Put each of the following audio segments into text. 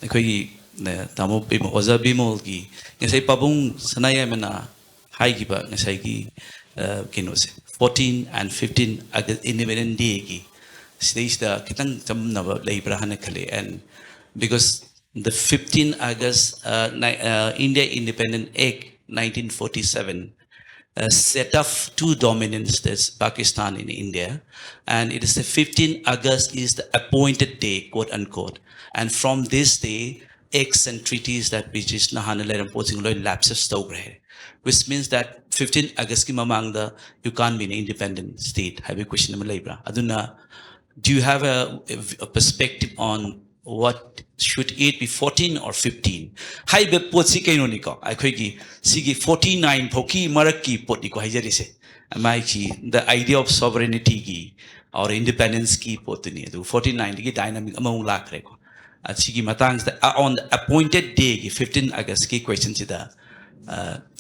Akoigi tamo Bimol Oza Bimol ki ngasai pabung sanaya mana hai ki ba ngasai ki kinose 14 and 15 August Independence Day ki stage da kitang tam na ba lay brahana kale and because the 15 August India Independent Act 1947 set up two dominant states, Pakistan and India, and it is the 15 August is the appointed day, quote unquote. And from this day, acts and treaties that British Nahanalar imposing law lapses tawbre, which means that 15 August ki mamangda you can't be an independent state. Have a question Malayra. Aduna, do you have a perspective on what should it be 14 or 15? Hai be pot si kaino ni ko. Ai khoi ki sigi 49 phoki marak ki pot ni ko hai jari se. Amai ki the idea of sovereignty ki or independence ki pot ni. Do 49 ki dynamic among lak re ko. Sigi matang on the appointed day ki 15 August ki question sida.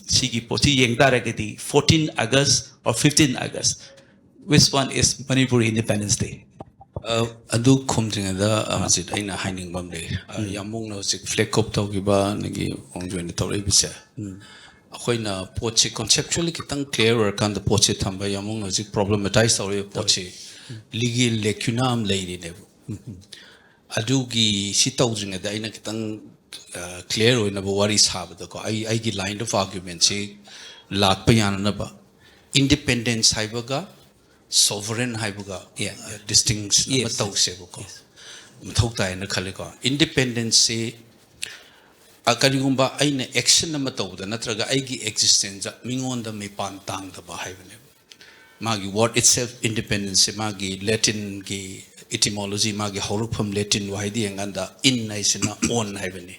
Sigi poti yeng da ke di 14 August or 15 August. Which one is Manipur Independence Day? Adu kumting ada amazit aina hiding bam day. Yamung na usik fleck up tau kiba nagi ongjoin tau lebisa. Akoy na poche conceptually kitang clearer kan the poche thamba yamung na usik problematize tau poche legal lacuna am lady nebu. Adu gi si tau jing ada aina kitang clear oi na ba wari sab da ko ai gi line of argument si lak pa yan na ba independence haibaga sovereign haibuga distinction matau sebuko mathau tai na khale ko independence se akanigumba aina action na matau da natraga aigi existence mingon da me pan tang da ba haibane magi word itself independence magi latin gi etymology magi horuk from latin why di anganda in naisina on haibane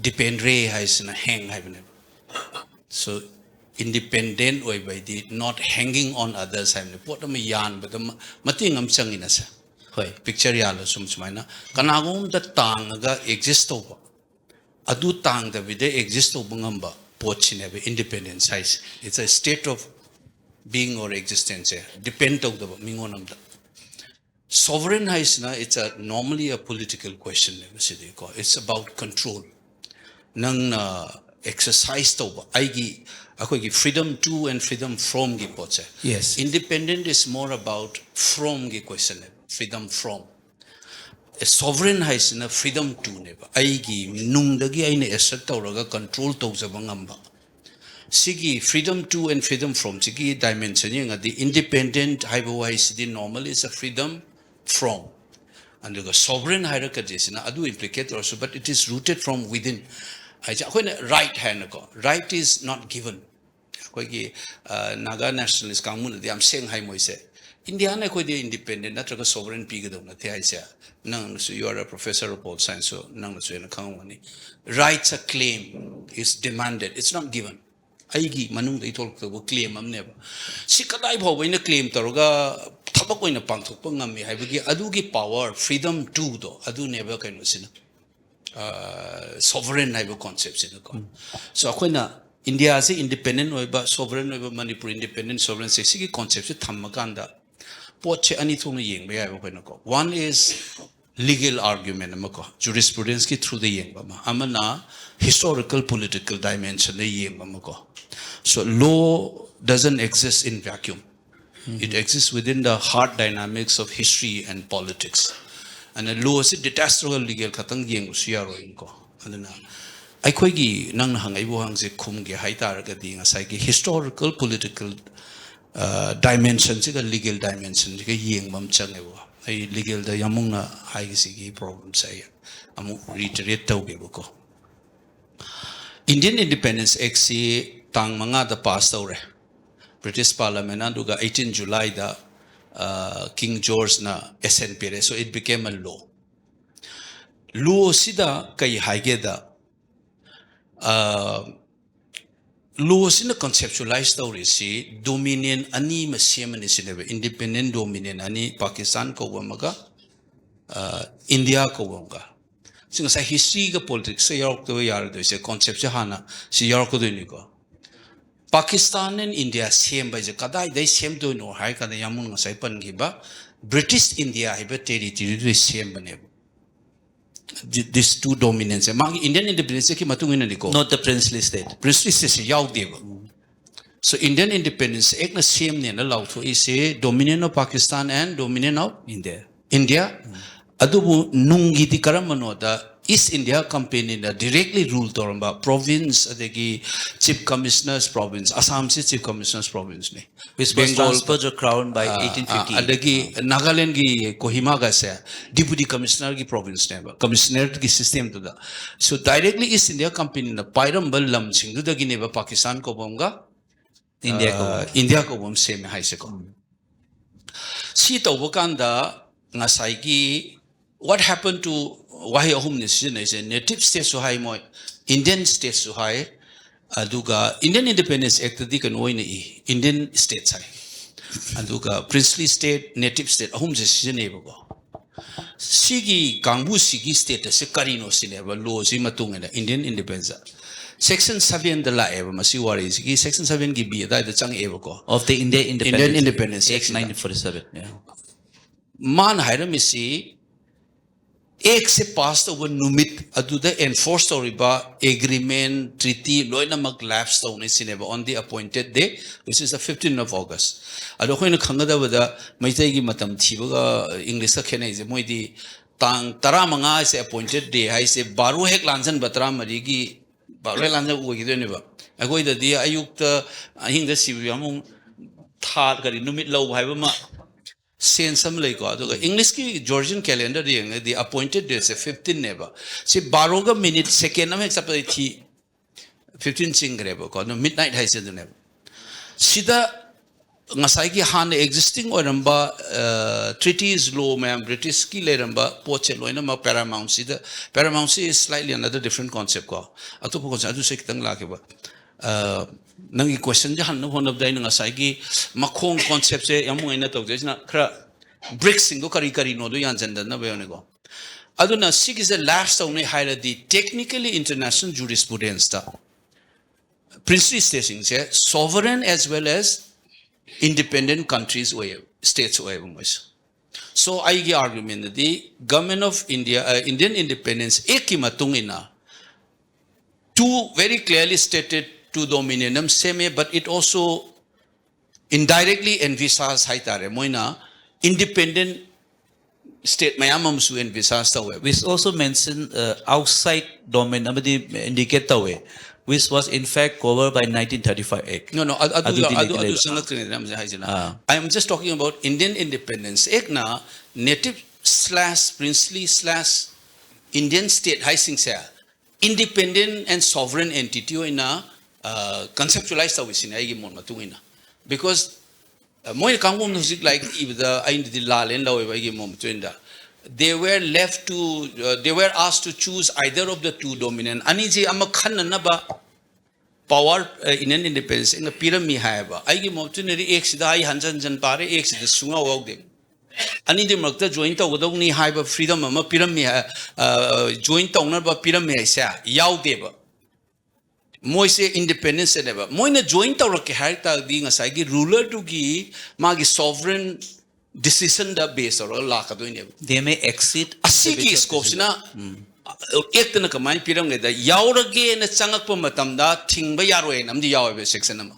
depend re haisina hang haibane so independent way by the not hanging on others. I'm the bottom yarn, but the mating am sang in us. Picture yalo sum sumina. Kanagum the tanga exist over. Adu tang the vide exist over ngamba. Pochin have independent size. It's a state of being or existence. Depend of the mingonam. Sovereign haisna, it's a normally a political question. It's about control. Nang exercise over. Aigi akoigi freedom to and freedom from gi poche. Yes. Independent is more about from gi question. Freedom from. A sovereign has na freedom to neba. Aigi nung dagi aine assert tawraga control tawzabangamba. Sigi freedom to and freedom from sigi dimension yung the independent haibawa the normal is a freedom from. And the sovereign hierarchy is na adu implicate also, but it is rooted from within. Right hand ko. Right is not given. Naga nationalist kamun di am saying hai moise. India na koi di independent na traga sovereign pigado na tiya isa. Nang so you are a professor of political science so nang so na kangwani. Rights a claim is demanded. It's not given. Aigi manung da itol ko claim am neba. Si kadai bhaw na claim taroga thabak ko na pangthok pa ngami hai bagi adu gi power freedom to do adu neba kaino sina. Sovereign type of concepts in the con. So akoina India is independent or sovereign or Manipur independent sovereign sexy concepts Tamakanda. Poche anything ying be one is legal argument jurisprudence through the ying amana historical political dimension the ying so law doesn't exist in vacuum. It exists within the hard dynamics of history and politics. And a law is detached legal katang yeng usiyaro inko. Ano na? Ay koy gi nang hangay buhang si kum gi haitar ka di nga say historical political dimension si ka legal dimension si ka yeng mam chang ewa. Ay legal da yamong na hay si gi problem say among reiterate taw gi buko. Indian Independence Act si tang mga da pass taw re. British Parliament anduga 18 July da King George na SNP, so it became a law. Law sida kay haigeda law sina conceptualized story si dominion ani masiyam ni sinebe independent dominion ani Pakistan ko wamaga India ko wamaga. Singa sa history ka politics sa Europe to yar do se concept hana si Europe do ni ko. Pakistan and India same by the kadai they same do no hai kada yamun ngasai pan giba British India hiba territory do same bane these two dominants. Indian independence ki matungin na ko. Not the princely state. Princely state yaw deba. So Indian independence ek na same ne na law to is dominion of Pakistan and dominion of India. India. Adubu nungi di karamano da East India Company na directly rule toramba province adegi chief commissioners province Assam se chief commissioners province ne. Which was transferred to crown by 1850. Adagi Nagaland ki Kohima ga se deputy commissioner ki province ne ba commissioner ki system to da. So directly East India Company na pairambal lam singdu da gi ne ba Pakistan ko bomga India ko bom same hai se ko. Si to bukanda ngasai ki what happened to wahi ahum ni is a native states so high mo Indian states so high aduga Indian Independence Act di kan oina Indian states high aduga princely state native state ahum je season go sigi kangbu sigi state se karino sineba law si matung na Indian Independence Section 7 the la eva masi wari sigi Section 7 gi bi da chang eva ko Of the Indian Independence Act 1947. Yeah. Man hairam isi एक से पास तो वो नुमित अदुदा enforce तो Riba agreement treaty लोइना मग lapse तो उन्हें सिनेबा on the appointed day which is the 15th of August अदो कोई न खंगदा वदा मैते की मतम थी बगा English का कहने इसे मोई दी तांग तरा मंगा इसे appointed day है इसे बारो हेक लांजन बतरा मरी की बारो हेक लांजन वो किधर निबा अकोई द दिया अयुक्त हिंग द सिबिया मुंग थार करी नुमित लो भाई बमा sense am like English ki Georgian calendar the appointed dates 15 never see baroga minute second am except the 15 singre ko no midnight hai se never sida ngasai ki han existing or ramba treaties law ma'am British ki le ramba poche loina ma paramount is slightly another different concept ko atopo concept adu se kitang la ke ba nangi question ja hanno hon of dai ngasai ki makhong concept se yamu ina tok jesna khra bricks singo kari kari no do yan janda na bayone go aduna sig is a last only higher the technically international jurisprudence ta princely states sovereign as well as independent countries way states way so I gi argument that the government of India Indian independence ekimatungina two very clearly stated to dominion same but it also indirectly envisages haitare moina independent state mayamam su envisage tawe Which also mentioned outside domain amadi indicate tawe which was in fact covered by 1935 Act. no adu sangat kene nam haijina I am just talking about Indian Independence Act na native/princely/Indian state haising sa independent and sovereign entity in a conceptualized in a mon matungina because moi kangum music like if the I the la len law mom twinda they were left to they were asked to choose either of the two dominant aniji am khan na ba power in an independence in a pyramid haba I give mom tuneri x da I hanjan pare x the sunga wog them ani de makta joint to godong ni haba freedom am pyramid joint owner ba pyramid sa yaw deba moi se independence never moi na joint tawra ke har ta di ngasai gi ruler to gi magi sovereign decision da base or la ka do ne They may exceed asiki scope sina ek na kamai piram ne da yaura ge na changak pa matam da thingba yaroi nam di yawe section ma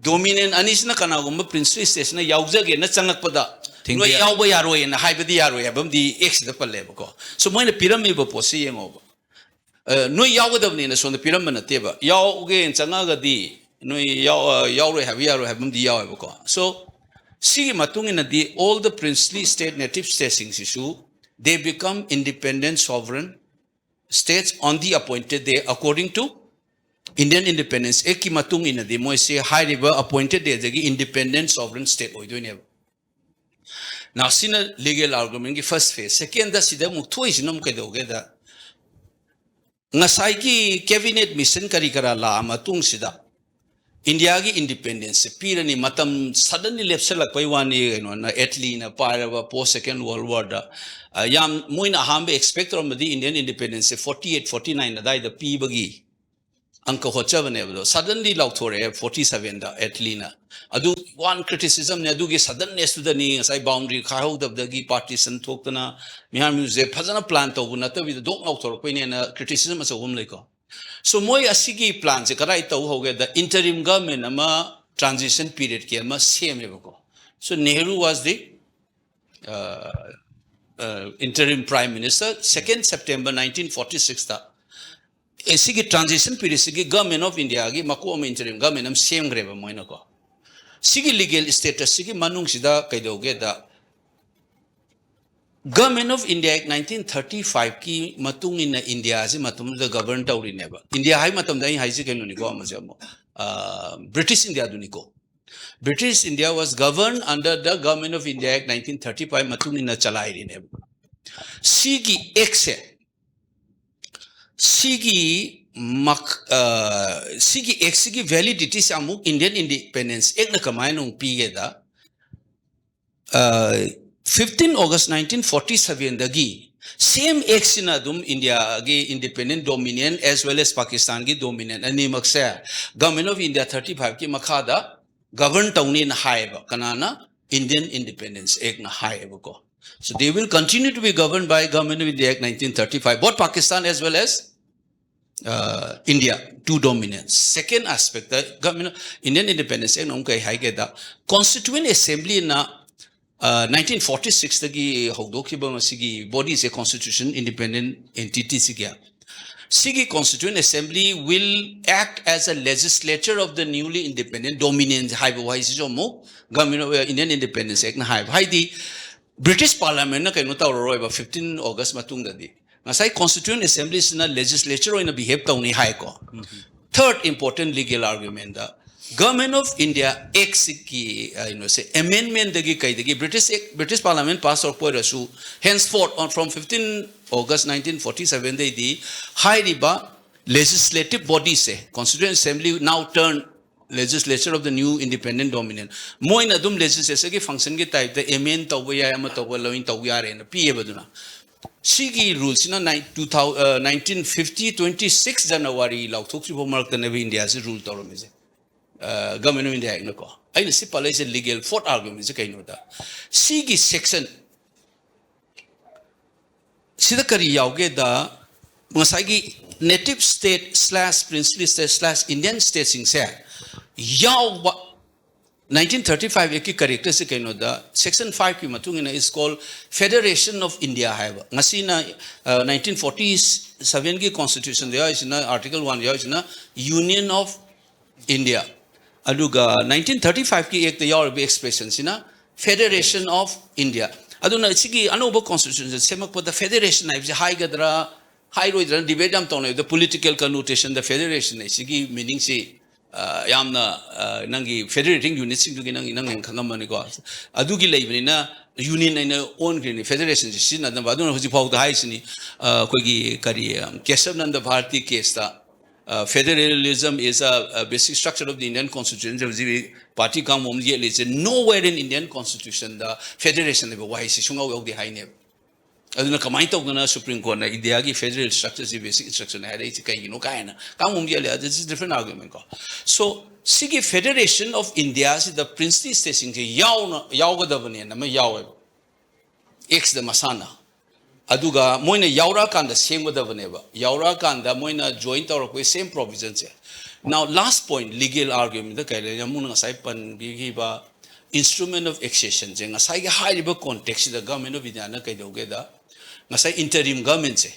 dominant anis na kana gum princely station na yauja ge na changak pa da no yauba yaroi na haiba di yaroi abam di x da palle ko so moi na piram me ba posi yengo no yawadabni na son the pyramid na teba yaw again changaga di no yaw re have di yaw ko so see matung in the all the princely state native states issue they become independent sovereign states on the appointed day according to Indian Independence Act matung in the mo say high river appointed day the independent sovereign state oi doine now sina legal argument ki first phase second da sida mu thoi sinam kai doge da ngasai ki cabinet mission kari kara la matung sida India ki independence pirani matam suddenly lepselak pai wani no na Italy na para post second world war da yam moina hambe expect from the Indian independence 48 49 da the p bagi Angka HotChem suddenly lauthore 47 da Atlina. Adu one criticism ne adugi suddenness to the knee as I boundary Kaho the gi partisan tokana Miham Muse Pazana plant of Nata with the dog lauthor and criticism as a womanliko. So Moy Asigi plans a karaita hoge the interim government ama transition period kema same evoco. So Nehru was the interim prime minister 2nd September 1946 ta. Sigi transition period sigi government of India gi mako interim government am same greba moina ko sigi legal status sigi manung sida kaidoge da government of India Act 1935 ki matung in India si matum the govern tawri neba India hai matum dai hai si kenu ni ko amajamo British India duniko British India was governed under the government of India Act 1935 matung in chalai ri neba sigi exe Sigi Sigi validity samuk Indian independence ek na kamay nung pigeda 15 August 1947 dagi same na dum India gi independent dominion as well as Pakistan gi dominion ani maksa government of India 35 ki makhada govern tawni na haiba kanana Indian independence ek na haiba ko so they will continue to be governed by government of India Act 1935 both Pakistan as well as India, two dominants. Second aspect, the government Indian independence, Constituent Assembly in 1946, the body is a constitution independent entity. Sigi Constituent Assembly will act as a legislature of the newly independent dominant government of Indian independence. The British Parliament, 15 August matungdadi. Nasai Constituent Assembly is a legislature or in a behave tawni high ko. Third important legal argument, the Government of India X ki amendment dagi kai dagi British Parliament passed or poirasu henceforth on from 15 August 1947 the high riba legislative body se Constituent Assembly now turned legislature of the new independent dominant. Moi na dum legislature ki function ki type the amend tawya ama tawla in tawya re na PA baduna. Sigi rules in 1950 26 January law took to mark the Navy India's rule toromize. Government of India no ko. I see police legal fourth argument is a kind of that. Sigi section Sidakari Yauge da Masagi native state / princely state / Indian state sing say Yaw 1935 eki character se kaino da section 5 ki matungina is called Federation of India haiba ngasi na 1947 ki constitution there is na article 1 there is na Union of India aduga 1935 ki ek yaw be expression sina Federation of India aduna sigi anoba constitution semak the federation is high gadra high roidra debate am tone the political connotation the federation is sigi meaning se Yamna Nangi federating units into Ginang Kangamani gods. Adugi Lavinina, Union and own green federation, Sin and the Baduna Huzipau the Haisini, Kogi Kari, Kesam and the Bharti Kesta. Federalism is a basic structure of the Indian constitution. The party come is nowhere in Indian constitution the federation of a wise Shunga of the high name. Aduna kamaita ugana Supreme Court na ideagi federal structures basic instruction had it kaina this is different argument so sigi Federation of India is the princely station yauga davani na yawe x the masana aduga moina yaura kanda same davaneba yaura kanda moina joint or same provisions now last point legal argument the kaila muna sai pan bigiba instrument of accession jenga sai high river context the government of India na kaidogeda Masai interim government se.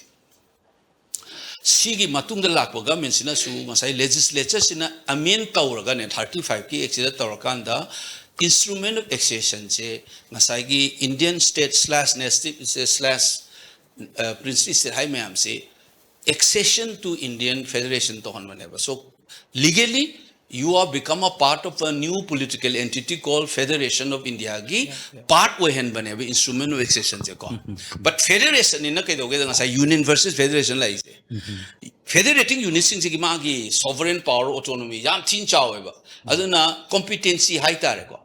Sigi matung the lakwa government sina su masai legislature sina amen tauraga ne 35 ki exida taurakanda instrument of accession se masai gi Indian state / native / princely state high mayam se accession to Indian Federation to hon maneba. So legally you are become a part of a new political entity called Federation of India gi part we hen bane instrument of accession je ko but federation in kai doge nga union versus federation la ise federating units sing gi ma gi sovereign power autonomy yam thin chaw ba aduna competency high tare ko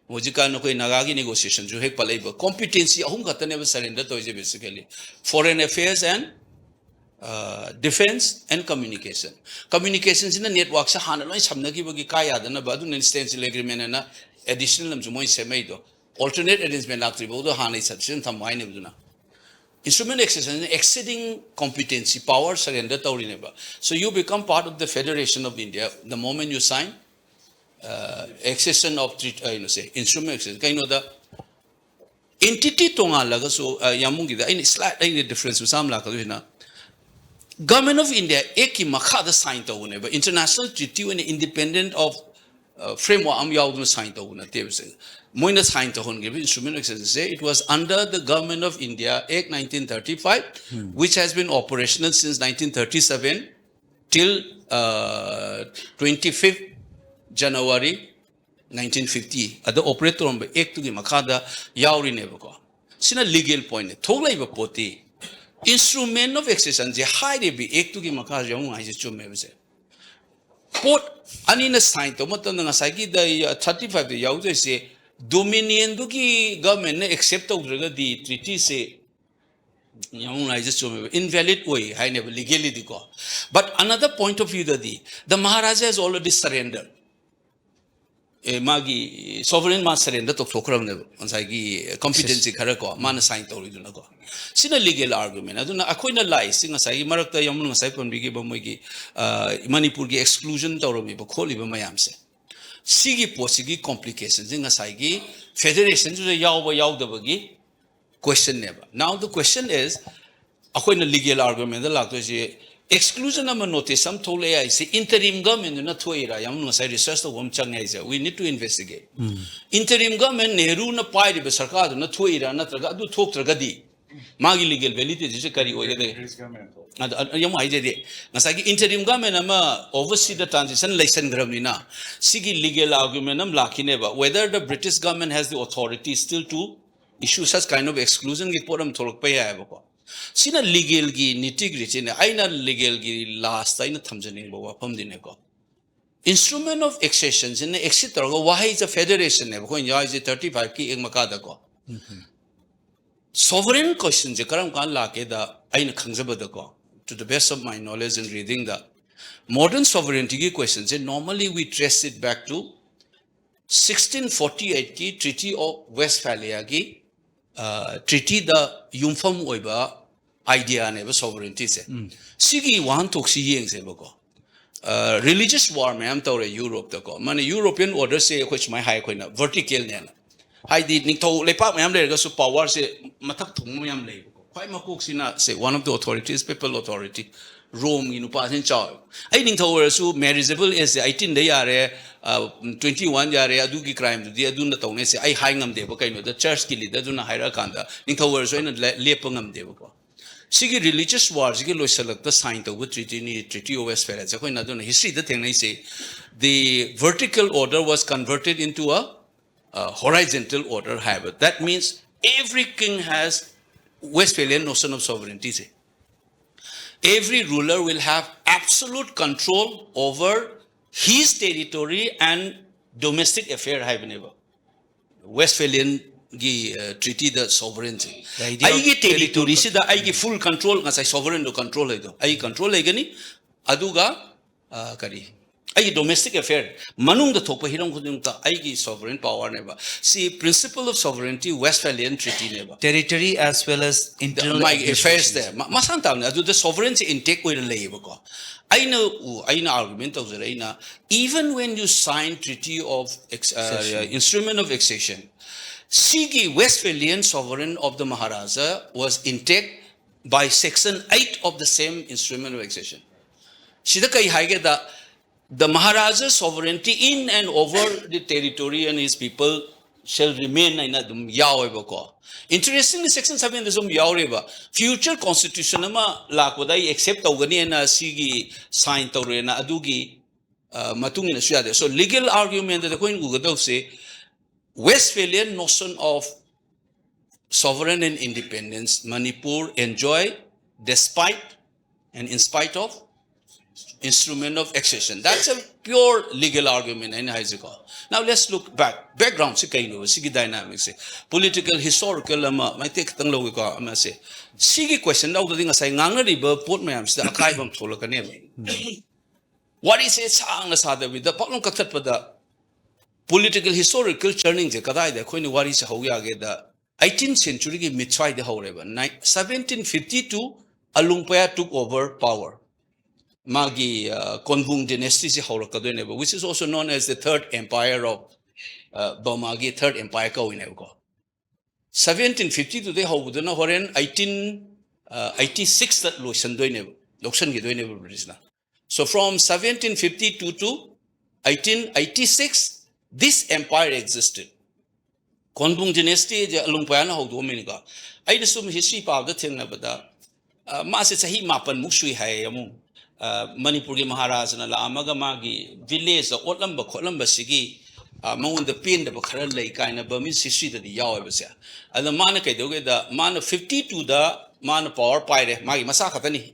mojika no koi naga gi negotiation jo hek palai ba competency ahum khatane ba surrender to je basically foreign affairs and defense and communication. Communications in the network sa hana loy samnagi bagi kaya dana badu stencil agreement na additional nam jumoy semaido alternate arrangement lakri bodo hana substitution thamai ne buduna instrument exercise exceeding competency power surrender tawri neba. So you become part of the Federation of India the moment you sign accession of say instrument exercise kind of the entity tonga laga so yamungi da in slight difference sam la ka na Government of India eki makada sign tawune but international treaty when independent of framework am yauduna sign tawuna tebse moina sign tawun give instrument exercise say it was under the Government of India Act 1935 which has been operational since 1937 till 25th January 1950 ada operator on act to gi makada yauri ne ko sina legal point ne thoglai ba poti instrument of exercise je high de bi act to gi makada yong ai je chumme bse pot ani na sign to matan nga sai gi da 35 de yaw je se dominion du gi government ne accept to draga di treaty se yong ai je chumme invalid way hai ne legally di ko but another point of view the Maharaja has already surrendered magi sovereign ma surrender to thokram ne ansai competency khara ko man sign to ri duna ko sina legal argument aduna akoina lai singa sai marakta yamun sai pon bigi ba moi gi manipur gi exclusion to ro mi ba kholi ba mayam se sigi posigi complications singa sai gi federation ju yaw da ba gi question ne ba now the question is akoina legal argument da lak to je exclusion of notice some told is interim government na thoira yam no sai research to wom chang is we need to investigate interim government Nehru na pai ri sarkar na thoira na traga adu thok traga di magi legal validity je kari oye de yam ai je de ngasai gi interim government ama oversee the transition license gram ni na sigi legal argument nam lakhine ba whether the British government has the authority still to issue such kind of exclusion gi poram tholok pa ya ba ko sina legal gi nitty-gritty ne aina legal gi last aina thamjani ba wafam dine ko instrument of accessions in exit go why is a federation ne ko ya is 35 ki ek makada ko sovereign question je karam kan la ke da aina khangjaba da ko to the best of my knowledge in reading the modern sovereignty ki questions normally we trace it back to 1648 ki treaty of Westphalia ki treaty the yumfam oiba idea ne ba sovereignty se sigi wan tok si yeng se ba ko religious war me am tawre Europe ta ko mane European order se khoi mai hai khoi na vertical ne na hai di ning tho lepa me am le ga su power se mathak thung me am le ko khoi ma kok sina se one of the authorities papal authority Rome inu pa sin chaw ai ning tho su marriageable is 18 de yare 21 yare adu ki crime du adu na tawne se ai hai ngam de ba kai no the church ki leader du na haira kan da ning tho so ina lepa ngam de ba ko sigi religious wars gi loisalak the sign to treaty of Westphalia ja koi na do history the thing say the vertical order was converted into a horizontal order habit that means every king has Westphalian notion of sovereignty say every ruler will have absolute control over his territory and domestic affair have never Westphalian gi treaty the sovereignty ai gi territory si da ai gi full control nga sai sovereign do control ai do ai control ai gani aduga kari ai domestic affair manung da thokpa hirong khudung ta ai gi sovereign power ne ba see principle of sovereignty Westphalian treaty ne ba territory as well as internal my affairs there masan ta adu the sovereignty intake ko le ba ko aina argument of the even when you sign treaty of instrument of accession Sigi Westphalian sovereign of the Maharaja was intact by section 8 of the same instrument of accession. Shidakai haige the Maharaja's sovereignty in and over the territory and his people shall remain in dum yawe ko. Interestingly, section 7 is yaureba. Future constitution ama lakodai accept awgani na sigi sign tawrena adugi matungina suyade. So legal argument that the coin ugadaw say Westphalian notion of sovereign and independence, Manipur enjoy despite and in spite of instrument of accession. That's a pure legal argument in Haiziko. Now let's look back. Background si kaino, sige dynamics. Political, historical, may take tang logika, ama se. Sige question daw ding asay nganga riba port mayam sa Akoijam thola kanem. What is it sang na sada with the paklong katat pa da political historical churning je kadai de khoi ni wari se ho ya ge da 18th century ki mitchai de ho reba 1752 Alungpaya took over power. Magi Konbung dynasty si ho ka do ne which is also known as the third empire of Bamagi third empire ka win ko 1752 de ho do na horen 1886 that lotion do ne loction gi do ne British na. So from 1752 to 1886 this empire existed. Konbung dynasty je Alungpaya na ho do me ni ka ai de sum history pa da thing na bada ma se sahi mapan muksui hai amu Manipur ki Maharaj na la amaga magi village otlamba kholamba sigi mawun the pin da bakhara lai kaina Burmese history da yaw ba sia ada mana kai doge da mana 52 da mana power pai re magi masa khatani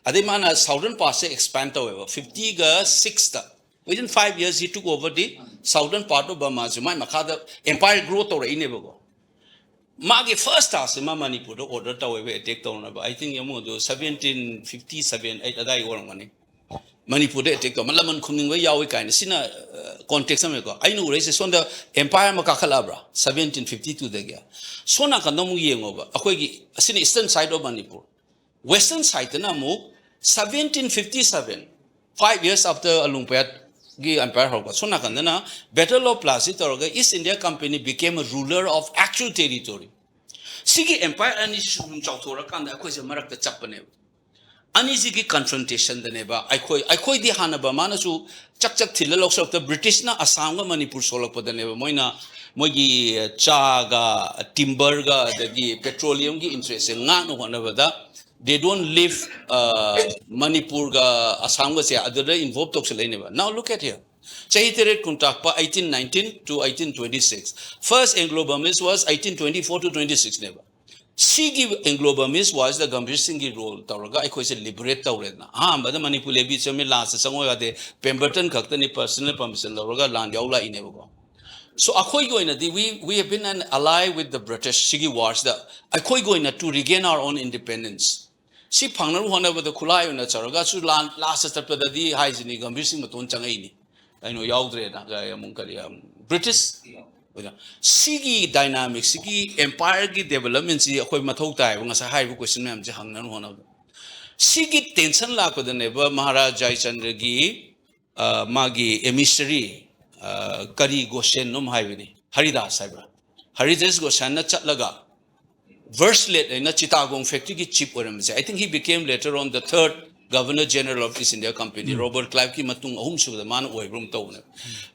ade mana southern part se expand to 50 ga 6 da within 5 years he took over the southern part of Burma so mai makha empire growth to re ne ba Magi first task in Manipur order to attack down. I think you do 1757 8 money. Manipur attack Malaman coming way yawi kind sina context I know races on the Empire Makakalabra 1752 the year. Sona kanomu yeng over Akoigi sin eastern side of Manipur. Western side na move 1757 5 years after Alungpaya Empire Hoga. So Nakandana, Battle of Plaza Toroga, East India Company became a ruler of actual territory. Sigi Empire and Chautora Kanda Akoijam Marak the Chapane. Anizigi confrontation the neighbor. I koi the Hanaba Manasu Chak Tilalox of the British na Asanga Manipur Solok the neighbor Moina Mogi Chaga Timberga the petroleum interest in Nano one they don't live Manipur ga Assam was other involved toxel. Now look at here. Chahiteret Kuntakpa 1819 to 1826. First Anglo-Burmese was 1824 to 26 never. Sigi Anglo-Burmese was the Gambhir Singhi role. Tauraga I said liberate Tauredna. But the Manipur Lebi Semi last somewhere the Pemberton Kaktani personal permission Lauraga land Yaula in Evo. So Akoigoina, we have been an ally with the British Sigi wars the Akoigoina to regain our own independence. Si Pangna one over the Kulai and the Charagasu land last step of the D hygienic and missing Matun Changaini. I know Yaudre, British Sigi dynamics, Sigi empire developments, Akoi Matota, when as a high question, I'm Jahan one of them. Sigi tension lak with the neighbor Maharaj Jai Chandragi, Magi emissary, Kari Goshen Num Highway, Haridas Sabra. Haridas Goshana Chatlaga. Verse later in the Chittagong factory cheap I think he became later on the third Governor General of East India Company, Robert Clive ki matung ahum su the man oi room to.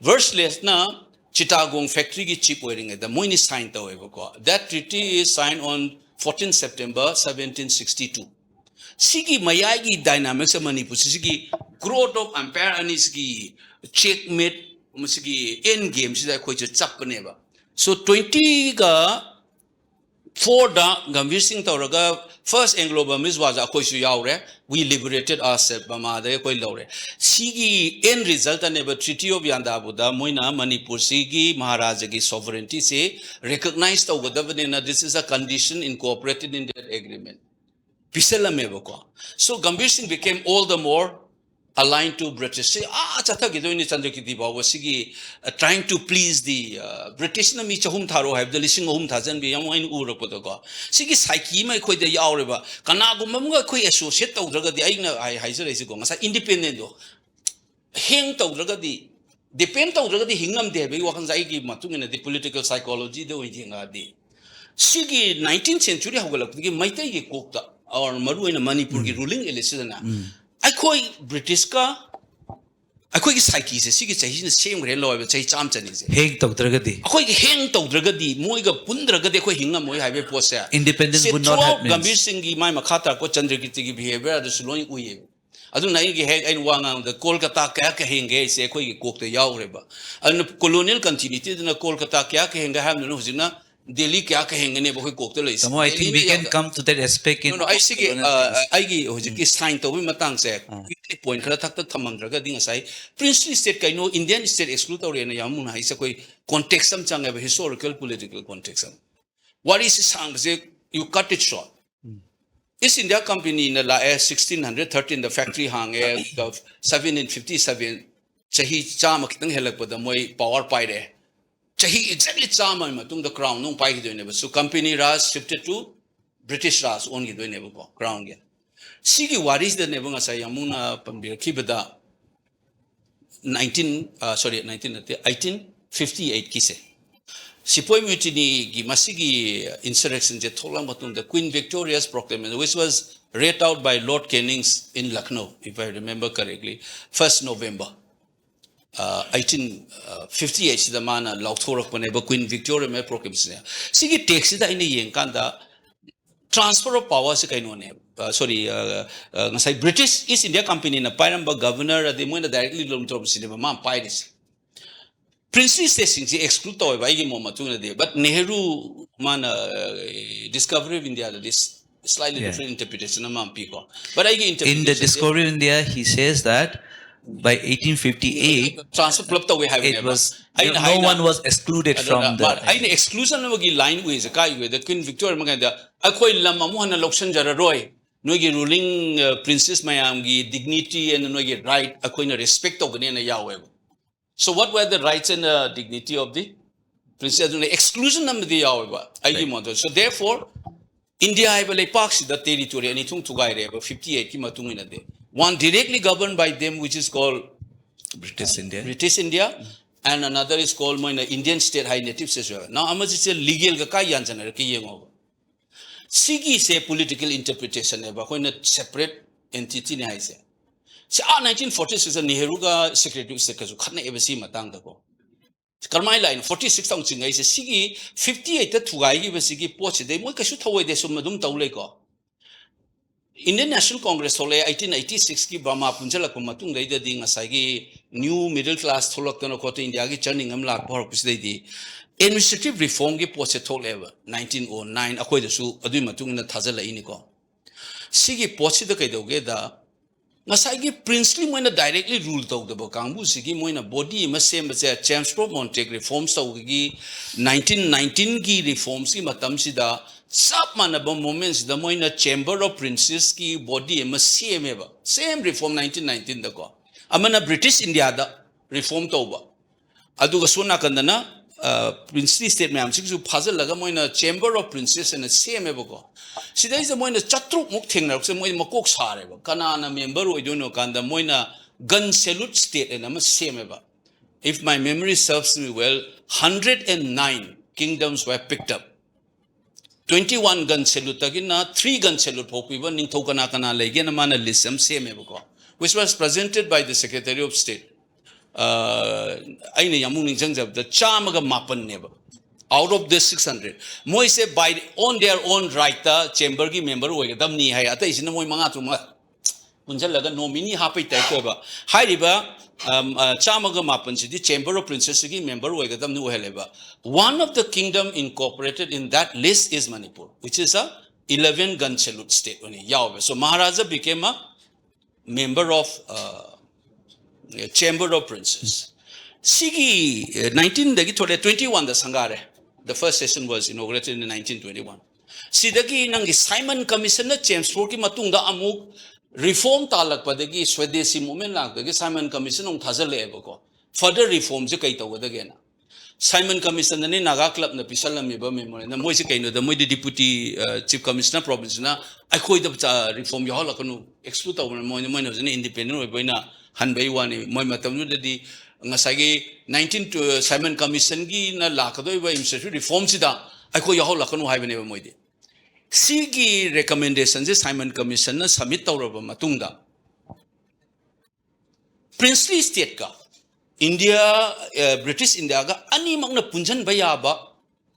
Verse later na Chittagong factory ki cheap wearing the Moini signed to. That treaty is signed on 14 September 1762. Sigi mayagi dynamics of Manipur, Sigi growth of empire and Sigi checkmate, Sigi end games that quite a chapaneva. So 20 ga for the Gambhir Singh Tauraga, first Anglo-Burmese was Akoishu Yaure, we liberated ourselves, Bamade, Koi Laure. Sigi, end result, and never Treaty of Yandabuda, Moina, Manipur, Sigi, Maharajagi sovereignty, say, recognized over the this is a condition incorporated in that agreement. Pisela Mevoko. So Gambhir Singh became all the more aligned to British. Say, Chata Gidoni Chandrakitiba was Sigi trying to please the British na micha hum tharo have the listing hum thazan be yamoin Uropotoga. Sigi Saiki may quite the Yaureba. Kanagumamuga quay associate of Draga the Aina I Heiser Isigonga, independent. Hing to Dragadi. Depend on Dragadi Hingam de Wakanzai Matung and the political psychology the Wingadi. Sigi 19th century, however, Maite cooked or Maru in a Manipur ruling Elisana. I call British ka. I call it psyche. Sigi the same real lawyer, say Chamton is. Hang to Dragadi. I call it hang to Dragadi, Moiga Pundragade, Hinga Moi have a posa. Independence would not happen. Gambhir Singh, my Makata, Chandrakiti behavior, the Suloi Uye. I don't know and one on the Kolkata Kaka Hinga, say Koi cook the Yaureba. And colonial continuity in the Kolkata Kaka Hinga Hamiluzina. Delhi kya kahengane boy kokto lais. Tamo, I think we can come to that aspect in. No, I see. I gi hojiki sign to we matang se. Quickly point kala thak tak thamang draga ding asai. Princely state kai no Indian state exclude or na yamun ha isa koi context sam chang historical political context sam. What is sang se you cut it short. East India Company in the 1613 the factory hang 1757 chahi chama kitang helak pa da moi power pai de. Chahi exactly chama ma tung the crown nung pai gi do so company Raj shifted to British Raj on gi do ne ko crown ge. Sigi what is the ne bang sa yamuna pambir kibada 1858 kise. Sipoy mutiny gi masigi insurrection je tholang matung the Queen Victoria's proclamation which was read out by Lord Canning's in Lucknow if I remember correctly 1st November 1858 the mana lauthorak paneba Queen Victoria me proclamation sigi text da ini yeng kanda transfer of power se kaino ne sorry ngasai British East India Company na pairamba governor adi mo na directly lom trop cinema ma pai dis Princely station je exclude to ba igi mo matuna de but Nehru man discovery of India that is slightly different interpretation among people but I in the discovery of India he says that by 1858 transfer club to we have it was no one was excluded from the but I exclusion of the line with the guy with the Queen Victoria maganda akoi lam amu hana lokshan jara roy no gi ruling princess mayam gi dignity and no gi right akoi na respect of ne na yawe. So what were the rights and dignity of the princess? Exclusion of the Yawa. So therefore, India have a parks the territory and it to guide 58 kimatung day. One directly governed by them, which is called British India. British India, and another is called Indian State High Natives as well. Now, Amas is a legal Gakayan Kiyang. Sigi say political interpretation when a separate entity. Si 1946 Nehru ga secretary of state ka khana ebasi matang da ko karmai line 46 tang chingai se sigi 58 ta thugai gi basigi poch de moi kasu thawai de sum madum taulei ko Indian National Congress hole 1886 ki Burma punjala ko matung dai da ding asai gi new middle class tholak tan ko to India gi churning am lak bhar pis dai di administrative reform gi poch thol ever 1909 akoi da su adui matung na thajala ini ko sigi poch da kai doge da Masagi princely moina directly rule to the Bokambu Sigi moina body ma same as a Chelmsford Montague reforms to 1919 ki reforms ki matam sida sab manaba moments the moina chamber of princes ki body ma same reform 1919 da ko amana British India da reform to ba aduga sona kandana princely state me amsik su puzzle laga moina chamber of princes and same ko Sida is the moina chatruk muk thing na se moina makok sare ba kana na member oi dono kanda moina gun salute state and am same ba if my memory serves me well 109 kingdoms were picked up 21 gun salute agina 3 gun salute pokiba ning thokana kana lege na mana list am same ba which was presented by the Secretary of State aina yamu ning jangjab the chamaga mapan ne ba out of this 600 moi say by on their own right the chamber ki member hoye dam ni hai ata isina moi manga tu ma punjal laga nominee ha pai tai ko ba hai riba chamaga mapan si di chamber of princes ki member hoye dam nu hele ba one of the kingdom incorporated in that list is Manipur which is a 11 gun salute state oni yaw so Maharaja became a member of chamber of princes sigi 19 dagi thode 21 the sangare the first session was inaugurated in 1921. Sidagi nangi Simon Commission na Chelmsford ki matung da amuk reform talak padagi Swadeshi movement lak dagi Simon Commission ong thazal ebo ko. Further reform je kai taw dagi na. Simon Commission na ni Naga Club na pisalam iba memorial na moi se kai no da moi deputy chief commissioner province na ai khoi da reform yo hala kanu exclude taw moi moi no ne independent oi boina han bai wani moi matam nu dadi ngasagi 19 Simon Commission gi na lakadoi ba administrative reform sida aiko yaho lakanu haibane ba moide sigi recommendation je Simon Commission na submit tawraba matungda princely state ka India British India ga ani magna punjan baya ba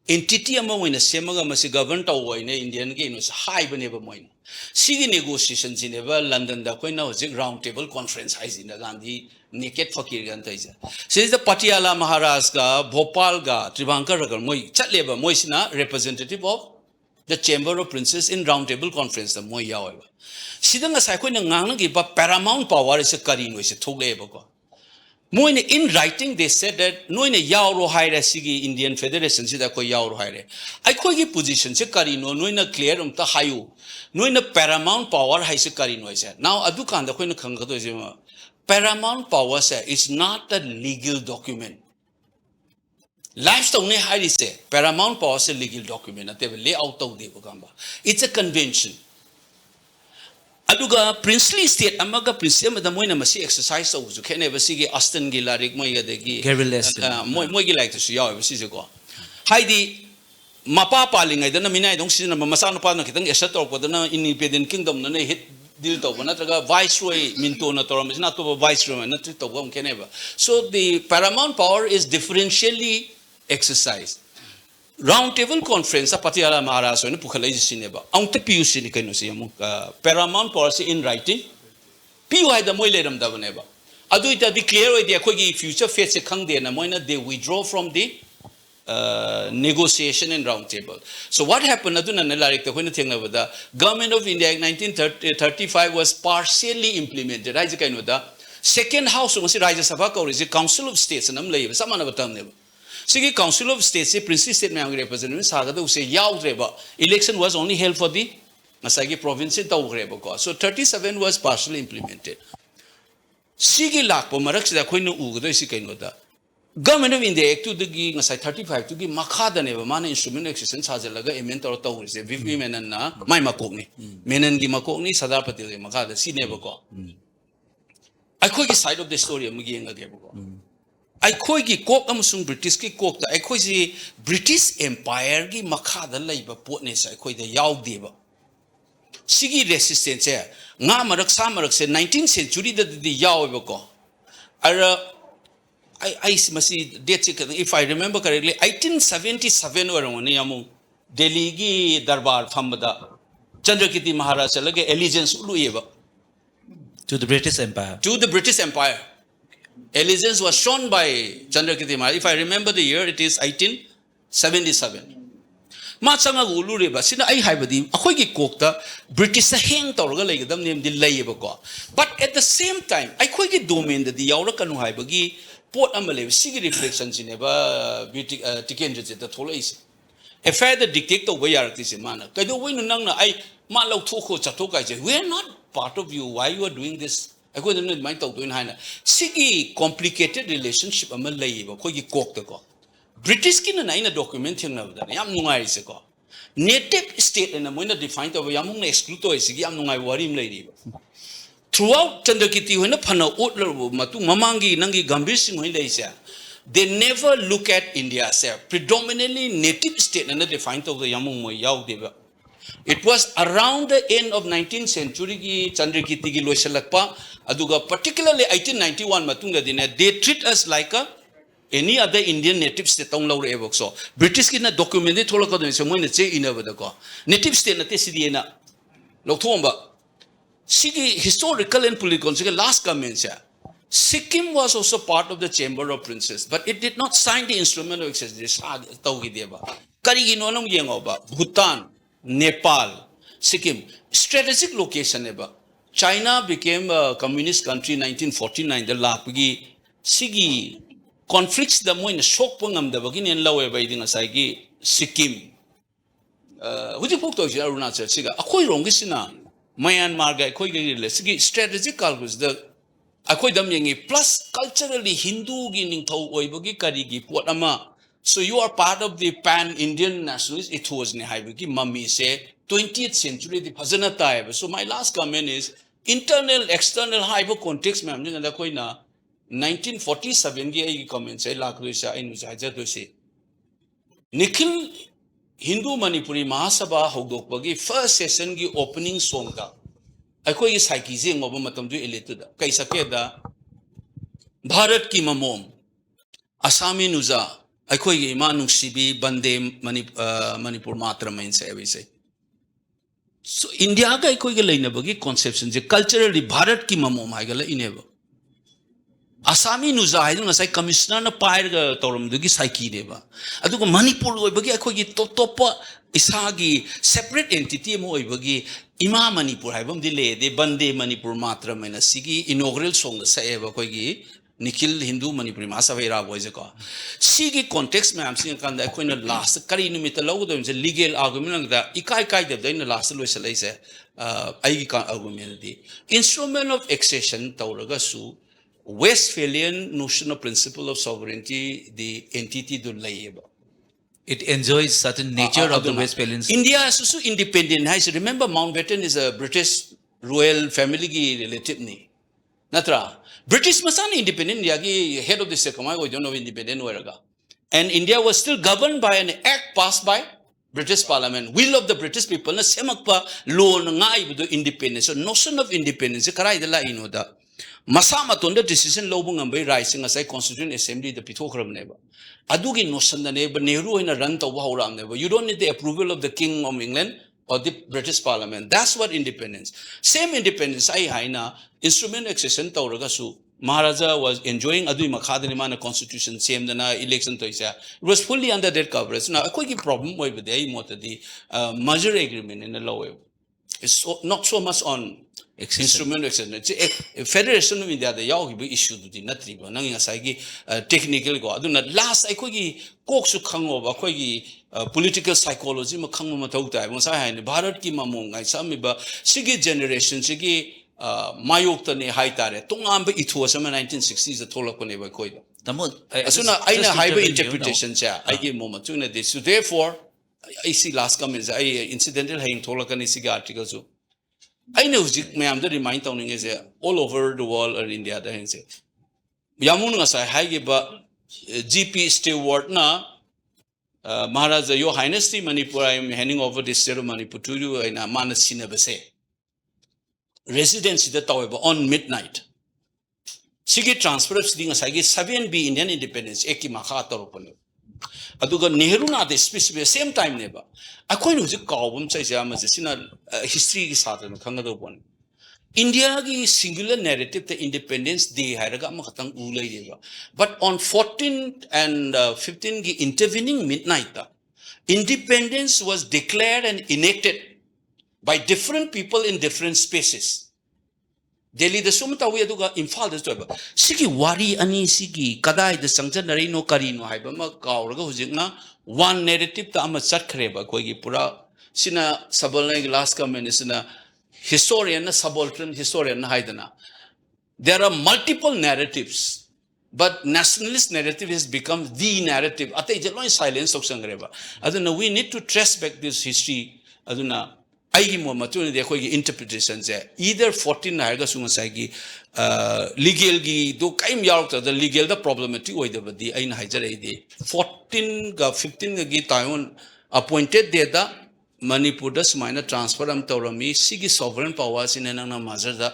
entity ama moina semaga masi govern taw oine Indian ge no high baneba moina sigi negotiation jineba London da koina hojik round table conference hai jina Gandhi naked fakir gan taisa is the Patiala Maharaj ga Bhopal ga Trivankar ga moi chatleba moi sina representative of the Chamber of Princes in round table conference da moi yawa sidanga sai koina ngang gi ba paramount power is a kari no is thogleba ko Moine in writing they said that noine yauro haire sigi Indian Federation sida ko yauro haire ai khoi gi position se kari no noina clear ta hayu noina paramount power hai se kari no se now adu kan da koina khang do je paramount power se is not a legal document lifestyle ne hai se paramount power se legal document ate lay out to de gamba it's a convention aduga princely state amaga prince amada moina masi exercise so ju khene basigi aston gi larik moi adegi moi gi like to see yaw basi je ko haidi mapa palingai dana minai dong sina masa no pa no kitang esat tor podana independent kingdom na hit deal to na traga viceroy minto na toram na to viceroy na to gam khene ba so the paramount power is differentially exercised round table conference Patiala Maharaj ne pukhalai sineba aunta piu sin kaino se paramount policy in writing piu hai da moi leram da baneba adu ita be clear idea khoi gi future fate se khang de na moina they withdraw from the negotiation in round table so what happened aduna na larik ta khoi na thengna bada government of India 1935 was partially implemented right kaino da second house masi Rajya Sabha ko is council of states nam lei samana batam ne Sigi Council of State se princely state mein representative saga do se yaw reba election was only held for the Masagi province taw reba ko so 37 was partially implemented Sigi lak po marak sida khoi no u do isi kaino da government of India act to the gi ngasai 35 to gi makha da ne ba man instrument exercise sajalaga amend tor taw se VP menan na mai makok ni menan gi makok ni Sardar Patel gi makha da si ne ba ko ai khoi gi side of the story am gi nga ge ba ko I khoi gi kok amusung British ki kok da I khoi si British Empire gi makha da laiba pot ne sa khoi da yaw de ba sigi resistance nga marak sa marak se 19th century da di yaw ba ko ara I masi date if I remember correctly 1877 or one yamu Delhi gi darbar famda Chandrakirti Maharaj lage allegiance ulu yeba to the British Empire Allegiance was shown by Chandrakirti Maharaj. If I remember the year, it is 1877. Matsanga ulure ba sina ai haibadi akhoi gi kokta British sa heng torga legadam nem di layeba ko. But at the same time, ai khoi gi domain da di yaura kanu haibagi pot amale sigi reflection sineba tiken je ta thola is. Affair the dictate to way arti se mana. Kaido we nang na ai ma lau thoko chato kai je. We are not part of you. Why you are doing this? I go to my talk doing Hina. Sigi complicated relationship a Malay, Kogi Kok the Ko. British kin and a document in the Yam Nungai Seko. Native state and a winner defined of Yamun excluto is Yam Nungai Warim lady. Throughout Chandrakirti, when a Pana Utler Matu Mamangi Nangi Gambis when they say, they never look at India as a predominantly native state and a defined of the Yamun Yaw Deva. It was around the end of 19th century ki Chandrakirti gi loisalakpa aduga particularly 1891 matunga dine they treat us like any other Indian native state tong law evok so British ki na documented thola ka so moi na che ina bada ko native state na te sidi na lokthomba sigi historical and political sigi last comments ya Sikkim was also part of the Chamber of Princes but it did not sign the instrument of accession tawgi deba kari gi nonong yengoba Bhutan Nepal, Sikkim, strategic location eba. China became a communist country in 1949. The lapgi sigi conflicts the mo in shock pangam the bagin and lower by the Nasagi Sikkim. Would you put to Arunachal Siga? Akoi Rongisina, Myanmar, Akoi Sigi strategic calculus the Akoijam Yangi plus culturally Hindu gining to Oibagi Karigi Potama. So you are part of the pan-Indian nationalists. It was Nehaibiki Mummy say 20th century the Pazana Taib. So my last comment is internal, external hyper context. Ma'am, 1947 ki comment say Lakruisa in Zaja say Nikhil Hindu Manipuri Mahasabha Hogdokbagi first session ki opening song ta. Ako is Haikizi Mobamatam to elected. Kaisakeda Bharat ki Mamom Asami Nuza. ꯑꯩꯈꯣꯏꯒꯤ ꯏꯃꯥ ꯅꯨꯡꯁꯤꯕꯤ ꯕꯟꯗꯦ ꯃꯅꯤꯄꯨꯔ ꯃꯥꯇ꯭ꯔ ꯃꯩꯟ ꯁꯦ ꯑꯕꯤꯁꯦ so India ga ꯑꯩꯈꯣꯏꯒ ꯂꯩꯅꯕꯒꯤ conception je culturally Bharat ki mamom haigala ineba Asami nuza haidu ngasai commissioner na pairga tawramdugi saiki neba aduga Manipur oibagi akhoi top top isagi separate entity mo oibagi ima Manipur haibam di le de bande Manipur matra mena sigi inaugural song sa eba akhoi gi Nikhil Hindu Manipuri Masa Vaira boys ko sigi context me am sing kan da akhoi na last kari numit law do legal argument da ikai kai da na last lo salai se ai gi argument di instrument of accession tawraga su Westphalian notion of principle of sovereignty, the entity do layeba. It enjoys certain nature of the Westphalians. India is also independent. I remember Mountbatten is a British royal family ki relative ni. Natra British masani independent. India ki head of the Sekamai we don't know independent weraga. And India was still governed by an act passed by British Parliament. Will of the British people na semakpa law ngai budo independence. So notion of independence karai dala inoda. Masa matonda decision lobung ambai rising asai constituent assembly the pitokram neba adugi notion da neba Nehru ina run tawba hauram neba you don't need the approval of the king of England or the British Parliament that's what independence same independence ai haina instrument accession tawraga su Maharaja was enjoying adui makhadani mana constitution same dana election toisa it was fully under that coverage now akoi ki problem oi bade ai motadi merger agreement in the law it's not so much on instrument accession federation of India the yaw gi issue du not tribo nang ngasai gi technical go aduna last ai gi kok su khango ba khoi gi political psychology ma khangma ma thau tai mo sai hain Bharat ki mamong ngai sami ba sigi generation sigi mayok ta ne hai tare tongam ba itho sama 1960s the tholak ko ne ba khoi Tamo asuna aina high interpretation cha ai gi mo ma chuna this so therefore I see last comments I incidental haing tholak ni sigi article so I know mayam the remind towning is all over the world or India the hense yamun ngasai hai ba GP steward na Maharaja your highness Manipur I am handing over this ceremony to you in a manasina base residency the tower on midnight Sigi transfer of sitting aside 7B Indian independence eki makha toropon aduga Nehru na the specific same time neba akhoi nu ji kawbum chai jama sina history ki sath na khanga do bon India ki singular narrative the independence day hairaga ma khatang u lai deba but on 14th and 15th ki intervening midnight ta independence was declared and enacted by different people in different spaces Delhi the sumta we aduga Imphal the story sigi wari ani sigi kadai the sangjanari no kari no haiba ma kawraga hujikna one narrative ta ama chatkreba koi gi pura sina sabalna last comment sina historian na subaltern historian na haidana there are multiple narratives but nationalist narrative has become the narrative atai jeloi silence of sangreba aduna we need to trace back this history aduna aigi mo matun de khoi interpretation je either 14 haiga sunga sai gi legal gi do kaim yarok the legal the problematic oi the badi aina haijare de 14 ga 15 gi taiwan appointed de da Manipur da smaina transfer am tawrami sigi sovereign powers in anang na mazar da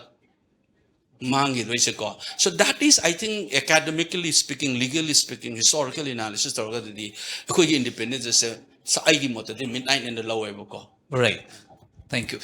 mangi roise ko so that is I think academically speaking legally speaking historical analysis tawraga di khoi independence se sa aigi mo de midnight in the law ko right. Thank you.